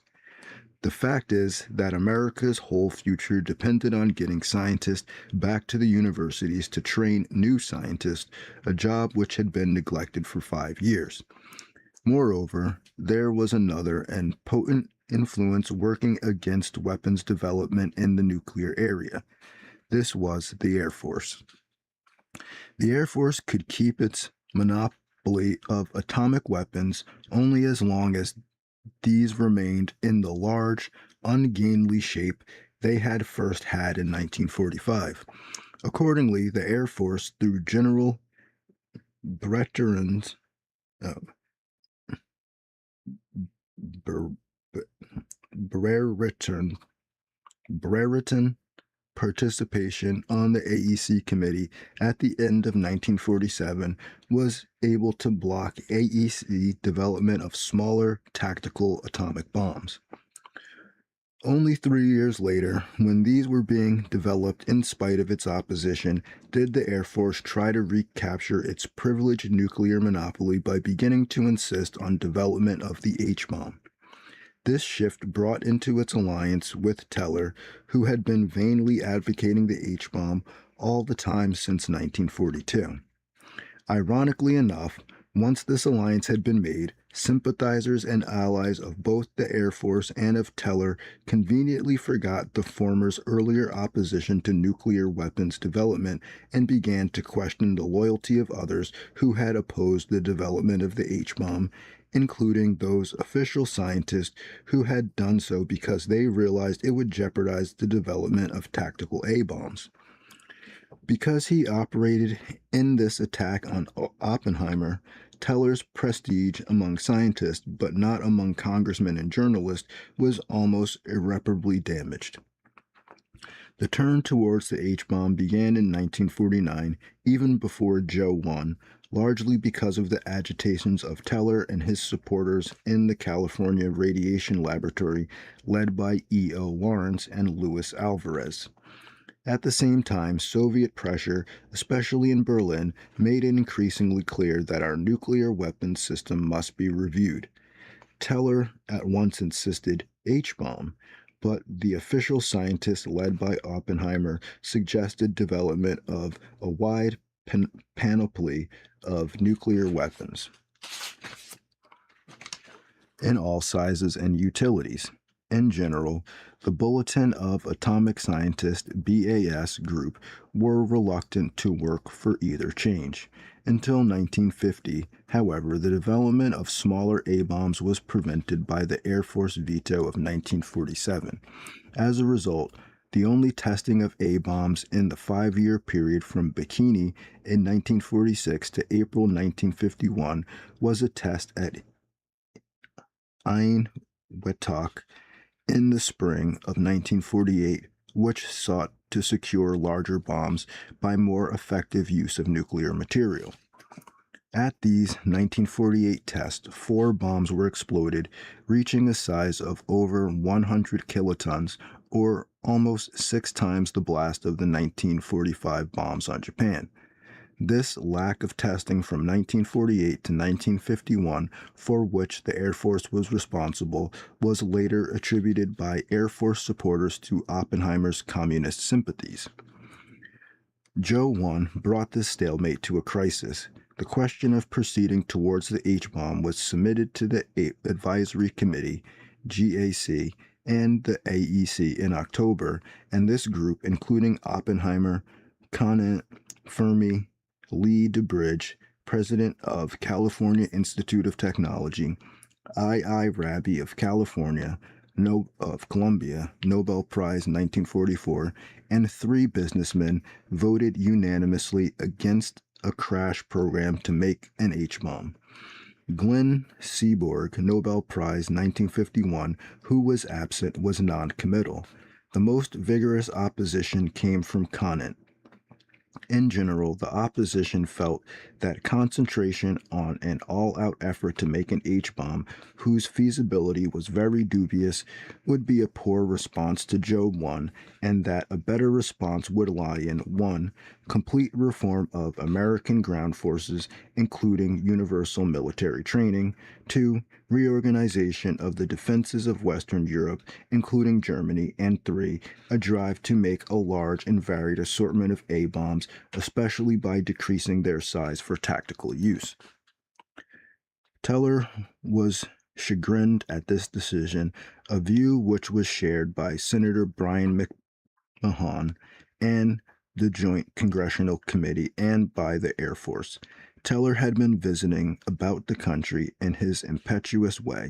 The fact is that America's whole future depended on getting scientists back to the universities to train new scientists, a job which had been neglected for 5 years. Moreover, there was another and potent influence working against weapons development in the nuclear area. This was the Air Force. The Air Force could keep its monopoly of atomic weapons only as long as these remained in the large, ungainly shape they had first had in 1945. Accordingly, the Air Force, through General Brereton, participation on the AEC committee at the end of 1947 was able to block AEC development of smaller tactical atomic bombs. Only 3 years later, when these were being developed in spite of its opposition, did the Air Force try to recapture its privileged nuclear monopoly by beginning to insist on development of the H-bomb. This shift brought into its alliance with Teller, who had been vainly advocating the H-bomb all the time since 1942. Ironically enough, once this alliance had been made, sympathizers and allies of both the Air Force and of Teller conveniently forgot the former's earlier opposition to nuclear weapons development and began to question the loyalty of others who had opposed the development of the H-bomb, including those official scientists who had done so because they realized it would jeopardize the development of tactical A-bombs. Because he operated in this attack on Oppenheimer, Teller's prestige among scientists, but not among congressmen and journalists, was almost irreparably damaged. The turn towards the H-bomb began in 1949, even before Joe won, largely because of the agitations of Teller and his supporters in the California Radiation Laboratory, led by E.O. Lawrence and Luis Alvarez. At the same time, Soviet pressure, especially in Berlin, made it increasingly clear that our nuclear weapons system must be reviewed. Teller at once insisted H-bomb, but the official scientists led by Oppenheimer suggested development of a wide panoply of nuclear weapons in all sizes and utilities. In general, the Bulletin of Atomic Scientists BAS group were reluctant to work for either change. Until 1950, however, the development of smaller A bombs was prevented by the Air Force veto of 1947. As a result, the only testing of A bombs in the 5 year period from Bikini in 1946 to April 1951 was a test at Ein Wetak in the spring of 1948, which sought to secure larger bombs by more effective use of nuclear material. At these 1948 tests, 4 bombs were exploded, reaching a size of over 100 kilotons, or almost 6 times the blast of the 1945 bombs on Japan. This lack of testing from 1948 to 1951, for which the Air Force was responsible, was later attributed by Air Force supporters to Oppenheimer's communist sympathies. Joe 1 brought this stalemate to a crisis. The question of proceeding towards the H-bomb was submitted to the Advisory Committee, GAC, and the AEC in October, and this group, including Oppenheimer, Conant, Fermi, Lee DeBridge, president of California Institute of Technology, I. Rabi of California, of Columbia, Nobel Prize 1944, and 3 businessmen voted unanimously against a crash program to make an H-bomb. Glenn Seaborg, Nobel Prize 1951, who was absent, was non-committal. The most vigorous opposition came from Conant. In general, the opposition felt that concentration on an all-out effort to make an H-bomb, whose feasibility was very dubious, would be a poor response to Job 1, and that a better response would lie in 1. Complete reform of American ground forces, including universal military training, 2. Reorganization of the defenses of Western Europe, including Germany, and 3. A drive to make a large and varied assortment of A-bombs, especially by decreasing their size for tactical use. Teller was chagrined at this decision, a view which was shared by Senator Brian McMahon and the Joint Congressional Committee and by the Air Force. Teller had been visiting about the country in his impetuous way,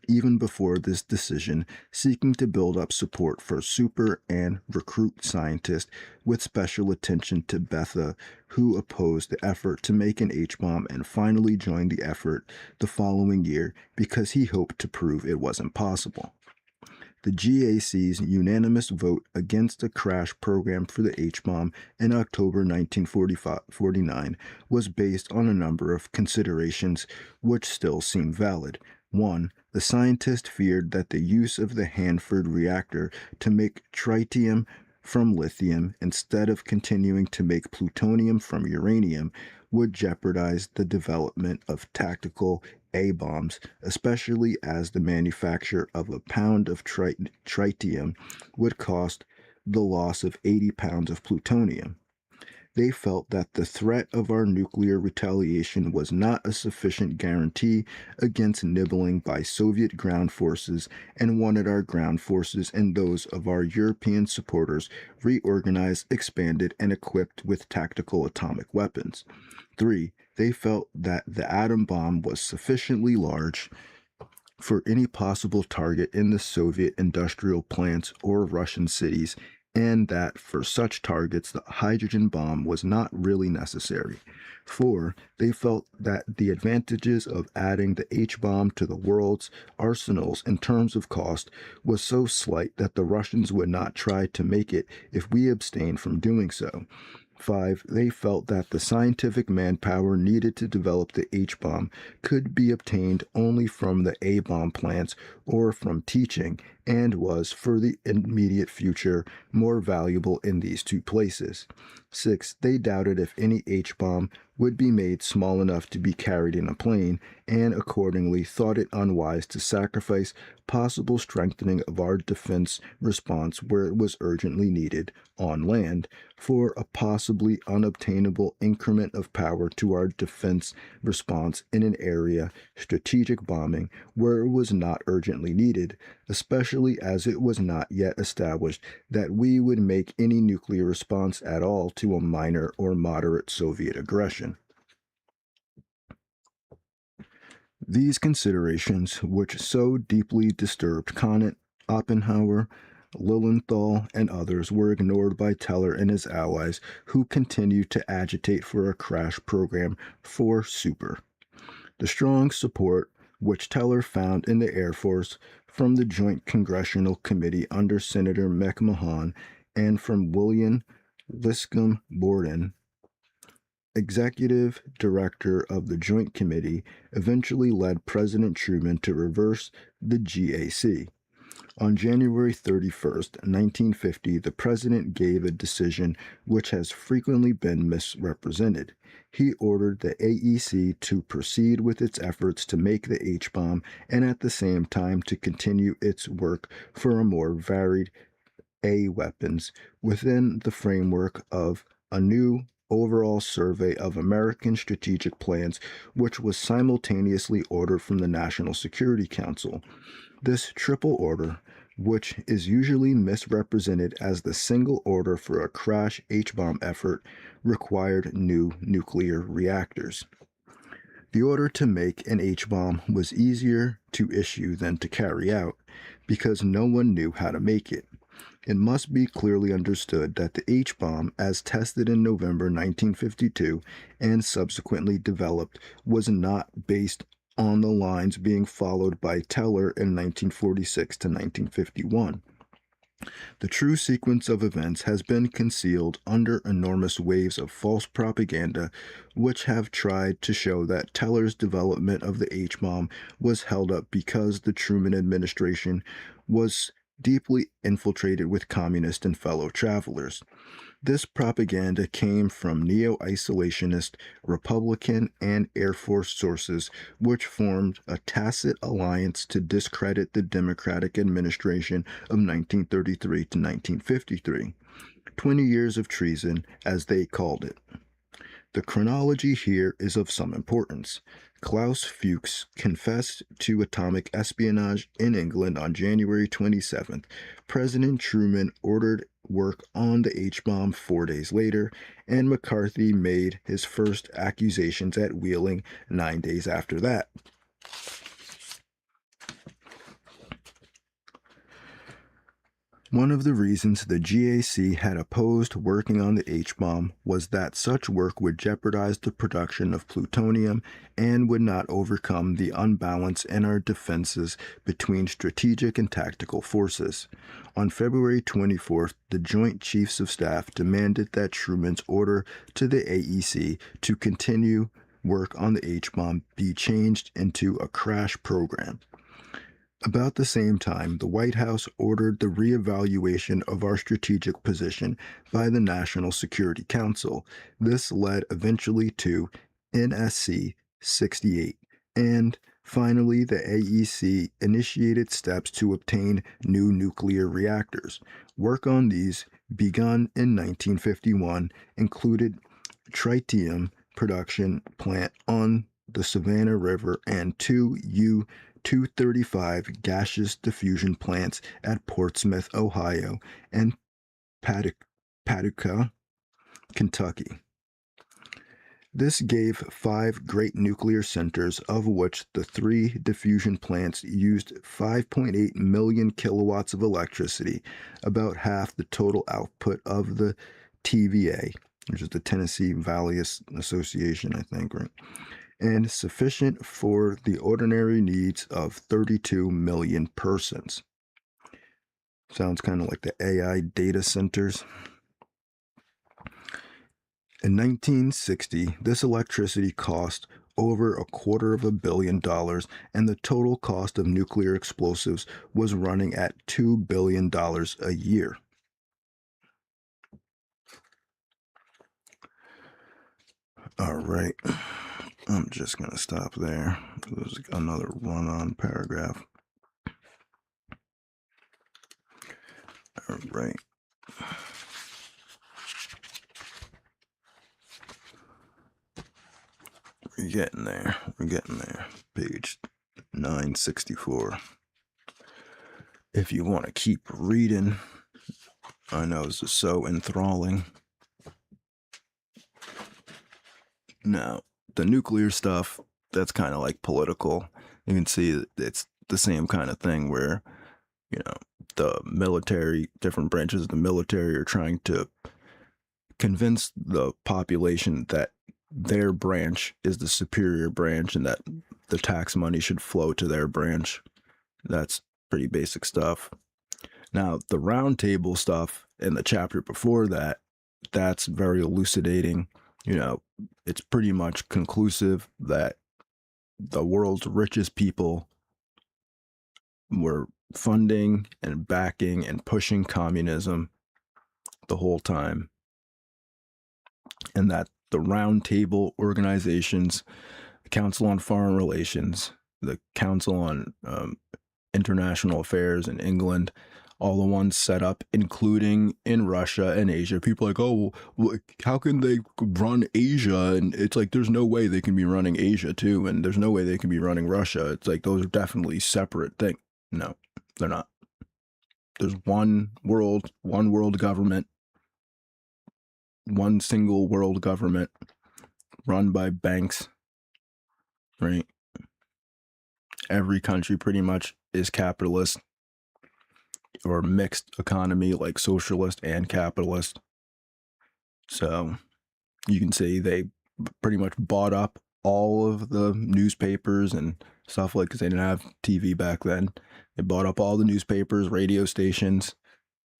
even before this decision, seeking to build up support for super and recruit scientists with special attention to Bethe, who opposed the effort to make an H-bomb and finally joined the effort the following year because he hoped to prove it wasn't possible. The GAC's unanimous vote against a crash program for the H-bomb in October 1949 was based on a number of considerations which still seem valid. 1. The scientists feared that the use of the Hanford reactor to make tritium from lithium instead of continuing to make plutonium from uranium would jeopardize the development of tactical A-bombs, especially as the manufacture of a pound of tritium would cost the loss of 80 pounds of plutonium. They felt that the threat of our nuclear retaliation was not a sufficient guarantee against nibbling by Soviet ground forces and wanted our ground forces and those of our European supporters reorganized, expanded, and equipped with tactical atomic weapons. 3. They felt that the atom bomb was sufficiently large for any possible target in the Soviet industrial plants or Russian cities, and that for such targets the hydrogen bomb was not really necessary. 4. They felt that the advantages of adding the H-bomb to the world's arsenals in terms of cost was so slight that the Russians would not try to make it if we abstained from doing so. 5. They felt that the scientific manpower needed to develop the H-bomb could be obtained only from the A-bomb plants or from teaching, and was, for the immediate future, more valuable in these two places. 6. They doubted if any H-bomb would be made small enough to be carried in a plane, and accordingly thought it unwise to sacrifice possible strengthening of our defense response where it was urgently needed on land for a possibly unobtainable increment of power to our defense response in an area strategic bombing where it was not urgently needed, especially as it was not yet established that we would make any nuclear response at all to a minor or moderate Soviet aggression. These considerations, which so deeply disturbed Conant, Oppenhauer, Lilienthal, and others, were ignored by Teller and his allies, who continued to agitate for a crash program for Super. The strong support which Teller found in the Air Force from the Joint Congressional Committee under Senator McMahon and from William Lipscomb Borden, executive director of the Joint Committee, eventually led President Truman to reverse the GAC. On January 31st, 1950, the President gave a decision which has frequently been misrepresented. He ordered the AEC to proceed with its efforts to make the H-bomb and at the same time to continue its work for a more varied A weapons within the framework of a new overall survey of American strategic plans, which was simultaneously ordered from the National Security Council. This triple order, which is usually misrepresented as the single order for a crash H-bomb effort, required new nuclear reactors. The order to make an H-bomb was easier to issue than to carry out, because no one knew how to make it. It must be clearly understood that the H-bomb, as tested in November 1952 and subsequently developed, was not based on the lines being followed by Teller in 1946 to 1951. The true sequence of events has been concealed under enormous waves of false propaganda, which have tried to show that Teller's development of the H-bomb was held up because the Truman administration was deeply infiltrated with communist and fellow travelers. This propaganda came from neo-isolationist, Republican, and Air Force sources, which formed a tacit alliance to discredit the Democratic administration of 1933 to 1953. 20 years of treason, as they called it. The chronology here is of some importance. Klaus Fuchs confessed to atomic espionage in England on January 27th. President Truman ordered work on the H-bomb 4 days later, and McCarthy made his first accusations at Wheeling 9 days after that. One of the reasons the GAC had opposed working on the H-bomb was that such work would jeopardize the production of plutonium and would not overcome the unbalance in our defenses between strategic and tactical forces. On February 24th, the Joint Chiefs of Staff demanded that Truman's order to the AEC to continue work on the H-bomb be changed into a crash program. About the same time, the White House ordered the reevaluation of our strategic position by the National Security Council. This led eventually to NSC 68, and finally the AEC initiated steps to obtain new nuclear reactors. Work on these, begun in 1951, included tritium production plant on the Savannah River and two U-235 gaseous diffusion plants at Portsmouth, Ohio, and Paducah, Kentucky. This gave 5 great nuclear centers, of which the 3 diffusion plants used 5.8 million kilowatts of electricity, about half the total output of the TVA, which is the Tennessee Valley Association, I think, right? And sufficient for the ordinary needs of 32 million persons. Sounds kind of like the AI data centers. In 1960, this electricity cost over $250 million, and the total cost of nuclear explosives was running at $2 billion a year. All right, I'm just going to stop there. There's another run-on paragraph. All right. We're getting there. We're getting there. Page 964. If you want to keep reading, I know this is so enthralling. Now, the nuclear stuff, that's kind of like political. You can see that it's the same kind of thing where, the military, different branches of the military are trying to convince the population that their branch is the superior branch and that the tax money should flow to their branch. That's pretty basic stuff. Now, the round table stuff in the chapter before that, that's very elucidating. It's pretty much conclusive that the world's richest people were funding and backing and pushing communism the whole time. And that the round table organizations, the Council on Foreign Relations, the Council on International Affairs in England, all the ones set up, including in Russia and Asia. People are like, oh, well, how can they run Asia? And it's like, there's no way they can be running Asia too. And there's no way they can be running Russia. It's like, those are definitely separate things. No, they're not. There's one world government, one single world government run by banks, right? Every country pretty much is capitalist or mixed economy, like socialist and capitalist. So you can say they pretty much bought up all of the newspapers and stuff, like, because they didn't have TV back then. They bought up all the newspapers, radio stations,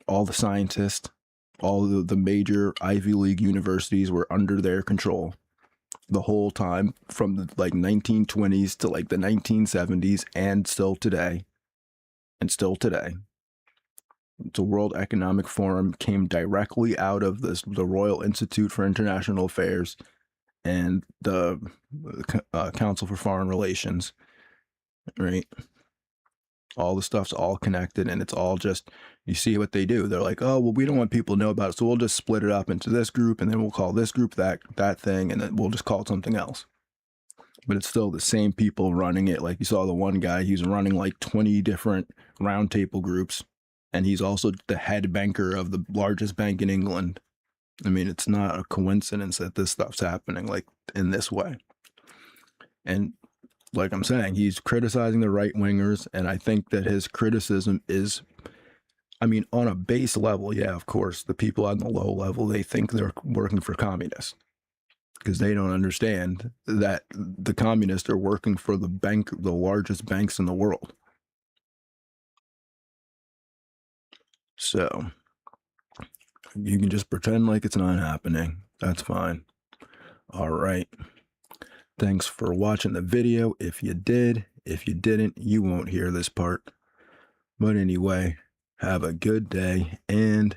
all the scientists, all the major Ivy League universities were under their control the whole time, from the 1920s to the 1970s, and still today. The World Economic Forum came directly out of the Royal Institute for International Affairs and the Council for Foreign Relations, right? All the stuff's all connected, and it's all just, you see what they do. They're like, oh, well, we don't want people to know about it, so we'll just split it up into this group, and then we'll call this group that thing, and then we'll just call it something else. But it's still the same people running it. Like, you saw the one guy, he's running 20 different roundtable groups, and he's also the head banker of the largest bank in England. I mean, it's not a coincidence that this stuff's happening in this way. And like I'm saying, he's criticizing the right wingers, and I think that his criticism is, on a base level, yeah, of course, the people on the low level, they think they're working for communists because they don't understand that the communists are working for the largest banks in the world. So you can just pretend like it's not happening. That's fine. All right. Thanks for watching the video. If you did, if you didn't, you won't hear this part. But anyway, have a good day and